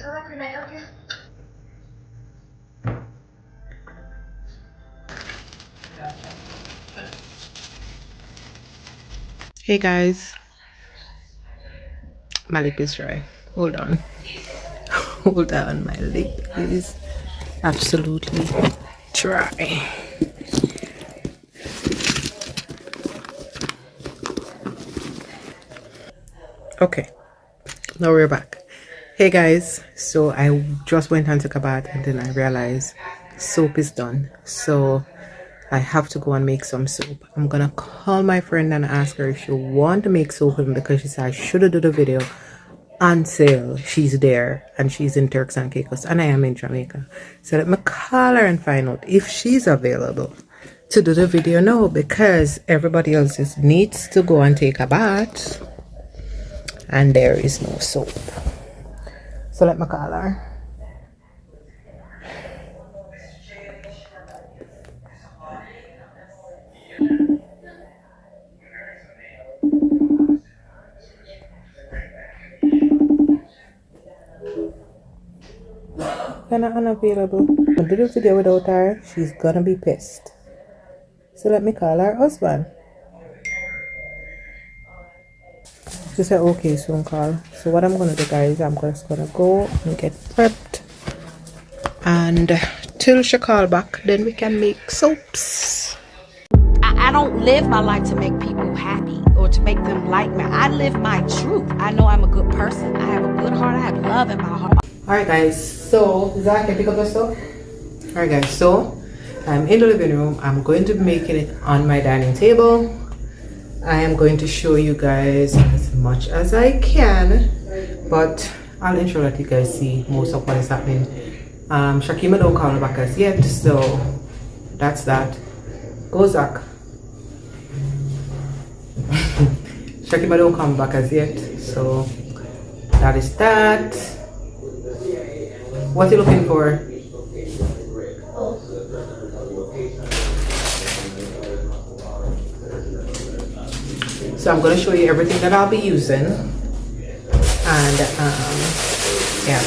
Hey guys, my lip is dry. Hold on. Hold on, my lip is absolutely dry. Okay, now we're back. Hey guys, so I just went and took a bath and then I realized soap is done. So I have to go and make some soap. I'm gonna call my friend and ask her if she want to make soap with me because she said I should have done the video until she's there and she's in Turks and Caicos and I am in Jamaica. So let me call her and find out if she's available to do the video now because everybody else just needs to go and take a bath and there is no soap. So let me call her. Kinda unavailable. I did a video without her, she's gonna be pissed. So let me call her husband. She said okay, soon call. So what I'm gonna do guys, I'm just gonna go and get prepped and till she call back then we can make soaps. I don't live my life to make people happy or to make them like me. I live my truth. I know I'm a good person. I have a good heart. I have love in my heart. Alright guys, so Zach, can pick up the stuff? Alright guys, so I'm in the living room. I'm going to be making it on my dining table. I am going to show you guys as much as I can, but I'll ensure that you guys see most of what is happening. Shakima don't call me back as yet, so that's that. Go Zach. Shakima don't come back as yet, so that is that. What are you looking for? So I'm going to show you everything that I'll be using, and yeah,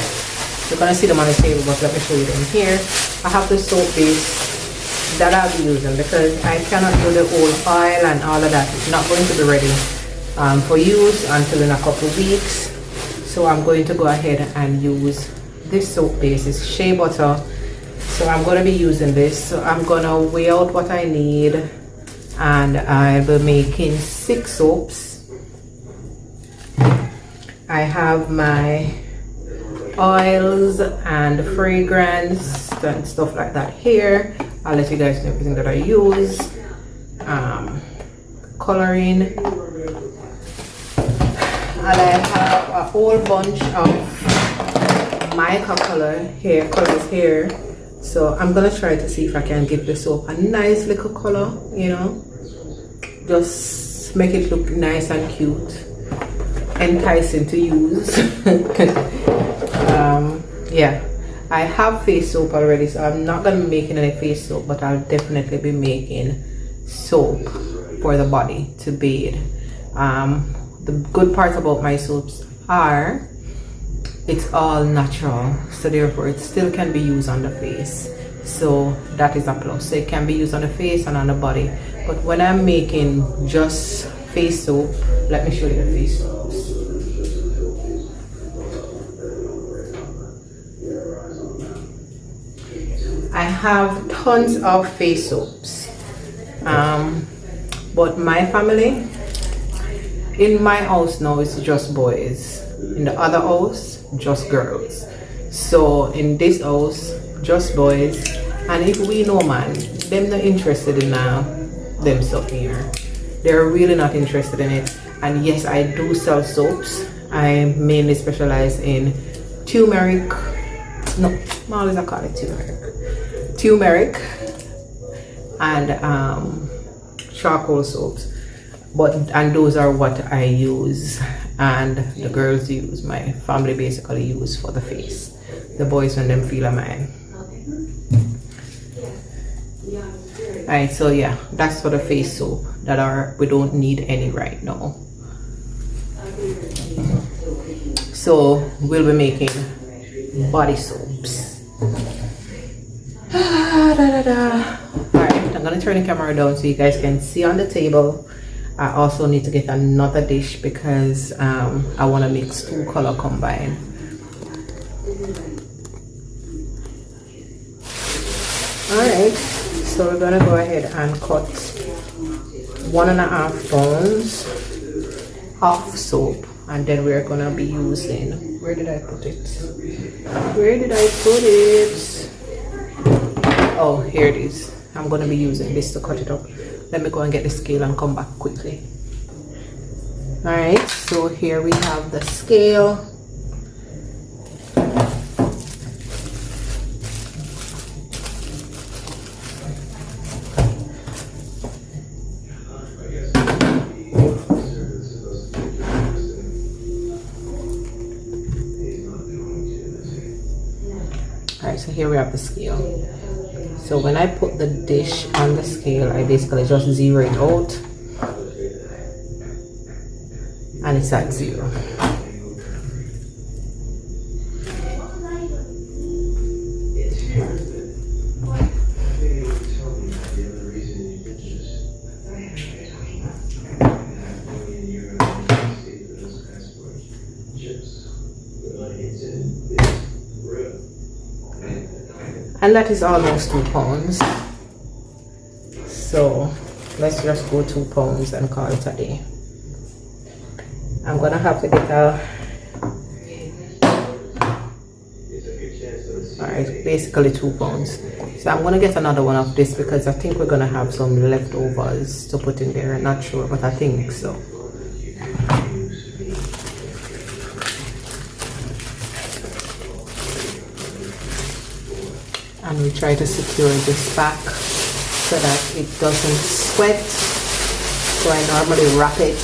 you're going to see them on the table, but let me show you them here. I have the soap base that I'll be using because I cannot do the old oil and all of that. It's not going to be ready for use until in a couple of weeks. So I'm going to go ahead and use this soap base. It's shea butter, so I'm going to be using this. So I'm going to weigh out what I need, and I'll be making 6 soaps. I have my oils and fragrance and stuff like that here. I'll let you guys know everything that I use. Coloring, and I have a whole bunch of mica colors here. So I'm gonna try to see if I can give the soap a nice little color, you know, just make it look nice and cute, enticing to use. Yeah, I have face soap already, so I'm not gonna be making any face soap, but I'll definitely be making soap for the body to bathe. The good part about my soaps are it's all natural, so therefore it still can be used on the face, so that is a plus. So it can be used on the face and on the body, but when I'm making just face soap, let me show you the face soaps. I have tons of face soaps, but my family, in my house now, it's just boys. In the other house, just girls. So in this house, just boys. And if we know man, them not interested in them stuff here. They're really not interested in it. And yes, I do sell soaps. I mainly specialize in turmeric. No, I always call it turmeric. Turmeric and charcoal soaps. And those are what I use, and the girls use, my family basically use for the face. The boys when them feel a mine. Alright, so yeah, that's for the face soap that we don't need any right now. So we'll be making body soaps. Alright, I'm gonna turn the camera down so you guys can see on the table. I also need to get another dish because I want to mix 2 color combine. Alright, so we're gonna go ahead and cut 1.5 pounds of soap, and then we're gonna be using, where did I put it? Oh, here it is. I'm gonna be using this to cut it up. Let me go and get the scale and come back quickly. Alright, so here we have the scale. Alright, so here we have the scale. So when I put the dish on the scale, I basically just zero it out, and it's at 0. And that is almost 2 pounds. So let's just go 2 pounds and call it a day. I'm gonna have to get alright, basically 2 pounds. So I'm gonna get another one of this because I think we're gonna have some leftovers to put in there. I'm not sure, but I think so. And we try to secure this back so that it doesn't sweat. So I normally wrap it.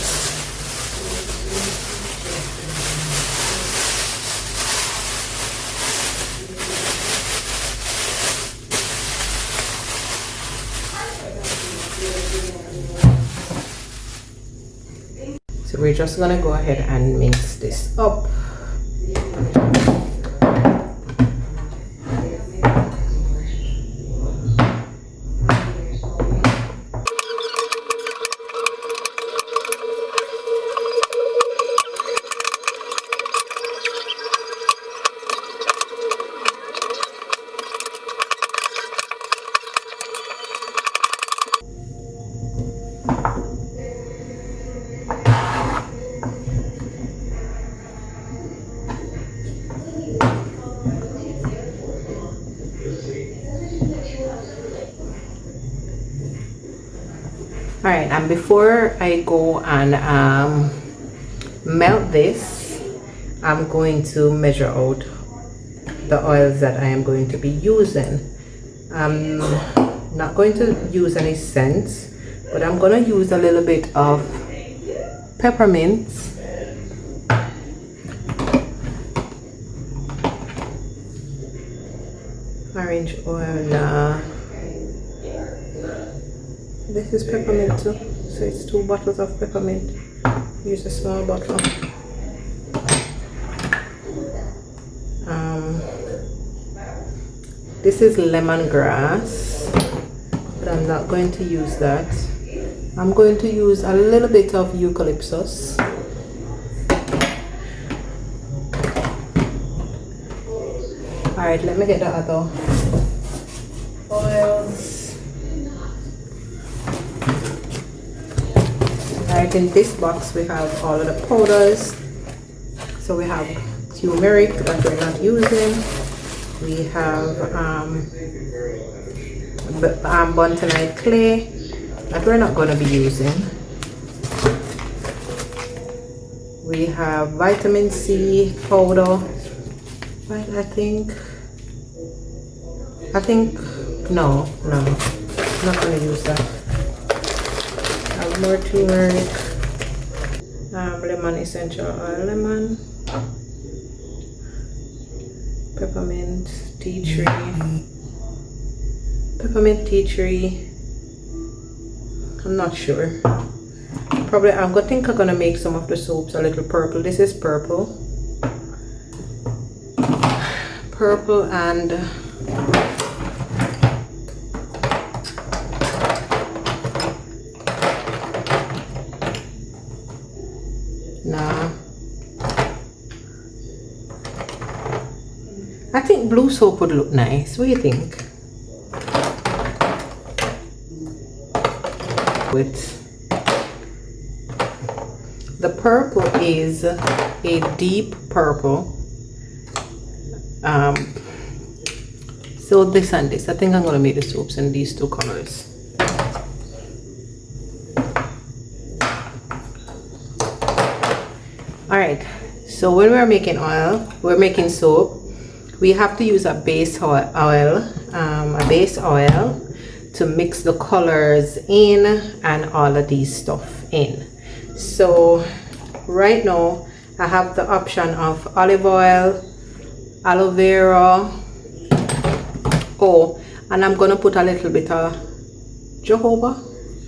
So we're just gonna go ahead and mix this up. Alright, and before I go and melt this, I'm going to measure out the oils that I am going to be using. I'm not going to use any scents, but I'm going to use a little bit of peppermint, orange oil. This is peppermint too, so it's 2 bottles of peppermint. Use a small bottle. This is lemongrass, but I'm not going to use that. I'm going to use a little bit of eucalyptus. Alright, let me get the other oils. Alright, in this box we have all of the powders. So we have turmeric that we're not using. We have bentonite clay that we're not going to be using. We have vitamin C powder, right? I think no, I'm not going to use that. I have more turmeric, lemon essential oil, lemon, peppermint tea tree. I'm not sure. Probably I'm gonna make some of the soaps a little purple. This is purple. purple and nah, I think blue soap would look nice. What do you think? With the purple is a deep purple. So this and this, I think I'm gonna make the soaps in these two colors. All right, so when we're making oil, we're making soap, we have to use a base oil to mix the colors in and all of these stuff in. So right now I have the option of olive oil, aloe vera, and I'm gonna put a little bit of jojoba.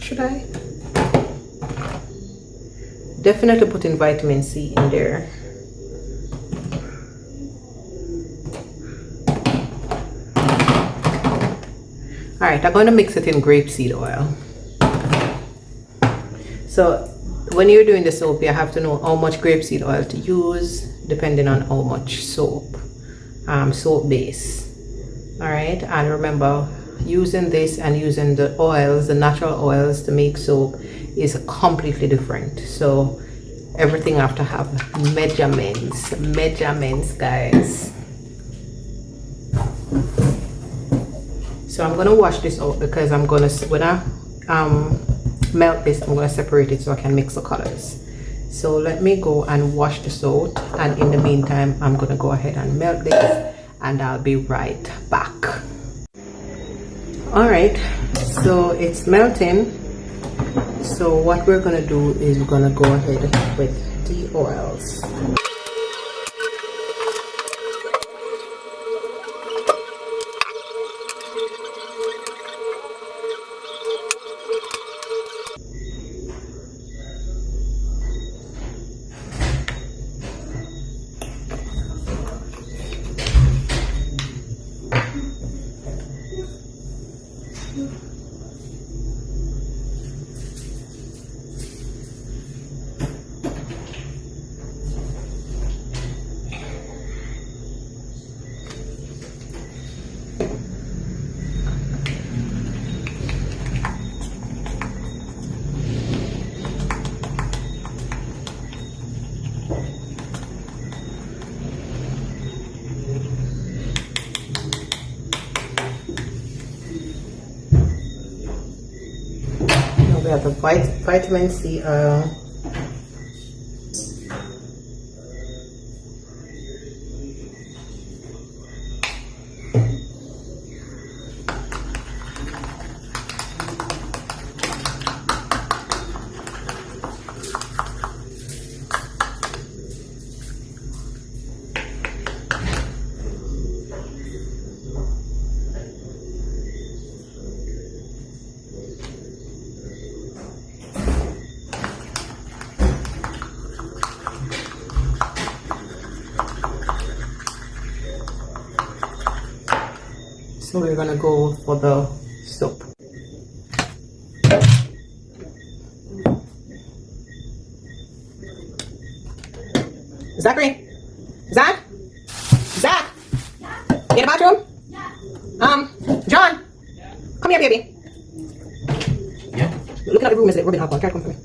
Should I? Definitely putting vitamin C in there. All right, I'm going to mix it in grapeseed oil. So when you're doing the soap, you have to know how much grapeseed oil to use depending on how much soap base. All right, and remember, using this and using the oils, the natural oils to make soap is completely different. So everything have to have measurements, guys. So I'm gonna wash this out because I'm gonna, when I melt this, I'm gonna separate it so I can mix the colors. So let me go and wash this out, and in the meantime I'm gonna go ahead and melt this, and I'll be right back. All right, so it's melting. So what we're gonna do is we're gonna go ahead with the oils. We have the vitamin C oil. So we're gonna go for the soap. Zachary? Zach? Zach? In the bathroom? John? Come here, baby. Yeah. Looking at the room is rubbing alcohol. Come for me.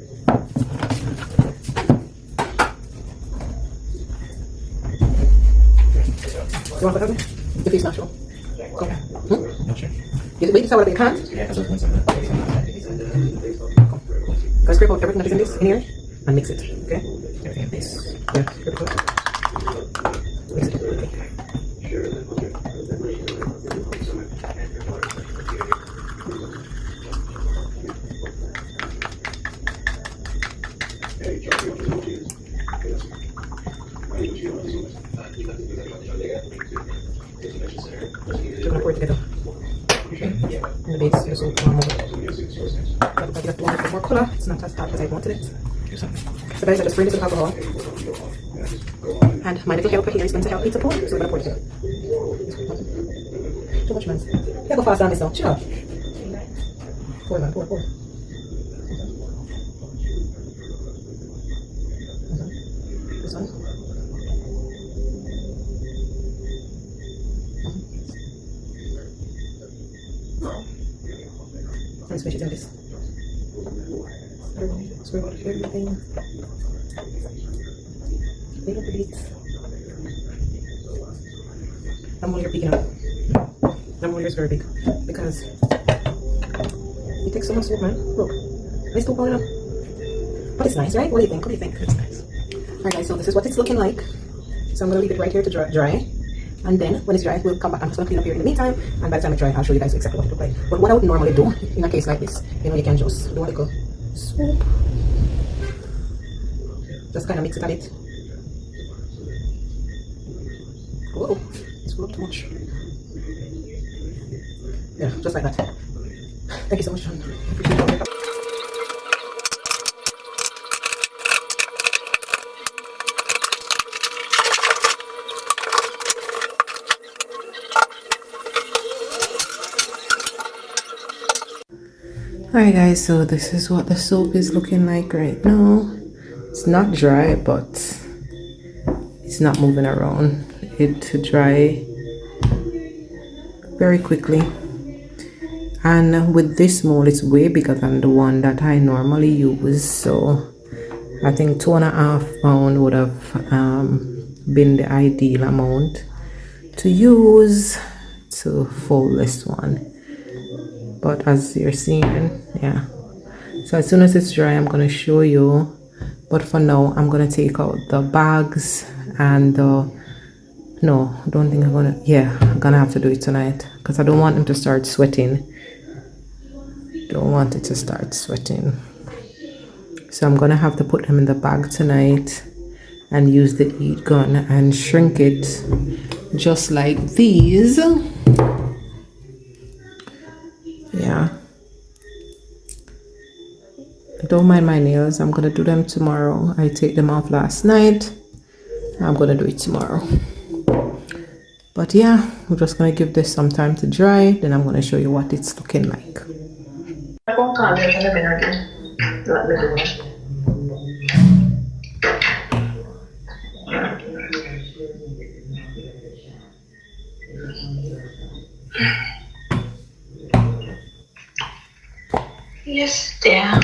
You want to put it? Your face not show. Okay. Not sure. You wait to tell what you can't? Yeah, because I was doing something. Go scrape out everything that is in this in here and mix it. Okay? Everything in this. Yeah, scrape it out. Mix it. You're gonna pour it together. Okay? In the base, the soap, more. But you have to want it more color. It's not as dark as I wanted it. Do something. So guys, I just sprayed this with alcohol. And my little helper here is going to help me to pour. So we're gonna pour it here. Too much, man. Yeah, go fast on this now. Chill out. Pour, man, pour. This one. And squish it in this. Spread out everything. Little bit. That mold here big enough. That mold here is very big because it takes so much soap, man. Look, it's too enough. But it's nice, right? What do you think? It's nice. Alright guys, so this is what it's looking like. So I'm gonna leave it right here to dry. And then when it's dry, we'll come back. I'm just gonna clean up here in the meantime. And by the time it's dry, I'll show you guys exactly what it looks like. But what I would normally do in a case like this, you know, you can just do a little swoop. Just kind of mix it a bit. Whoa, it's full up too much. Yeah, just like that. Thank you so much, John. Alright guys, so this is what the soap is looking like right now. It's not dry, but it's not moving around. It to dry very quickly. And with this mold, it's way bigger than the one that I normally use. So I think 2.5 pounds would have been the ideal amount to use to fold this one. But as you're seeing, yeah. So as soon as it's dry, I'm gonna show you. But for now, I'm gonna take out the bags and no, I don't think I'm gonna. Yeah, I'm gonna have to do it tonight because I don't want them to start sweating. Don't want it to start sweating. So I'm gonna have to put them in the bag tonight and use the heat gun and shrink it just like these. Yeah. Don't mind my nails. I'm gonna do them tomorrow. I take them off last night. I'm gonna do it tomorrow. But yeah, I'm just gonna give this some time to dry. Then I'm gonna show you what it's looking like. Yes, dear.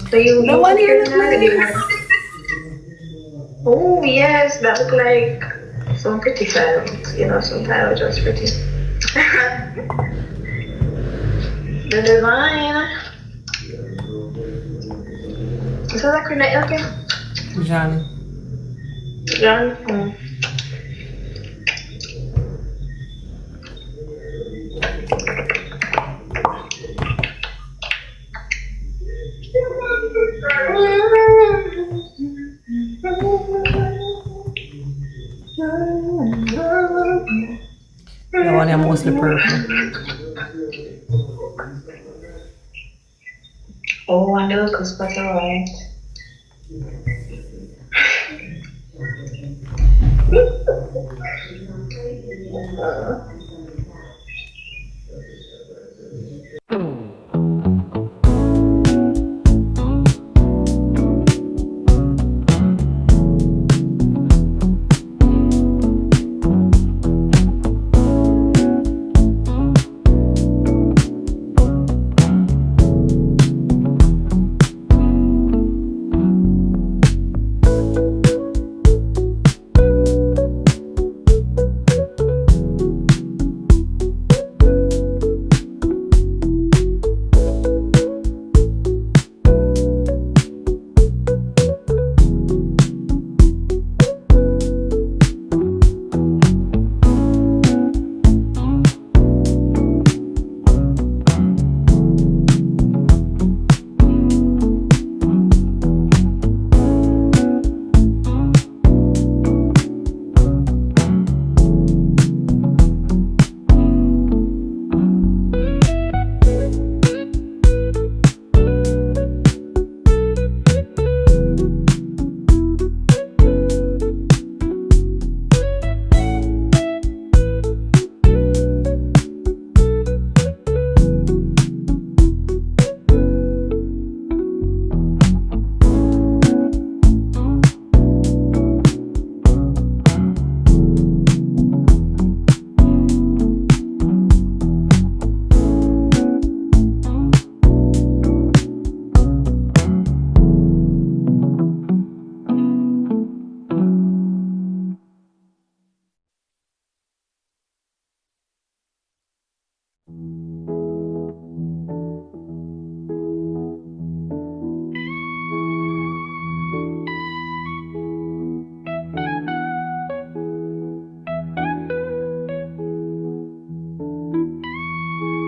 So you know what you're doing? Oh yes, that look like some pretty silent, you know, sometimes just pretty. The design. Is that like Renee? Okay. John. The one I'm mostly purple. Oh, and the look is better, right?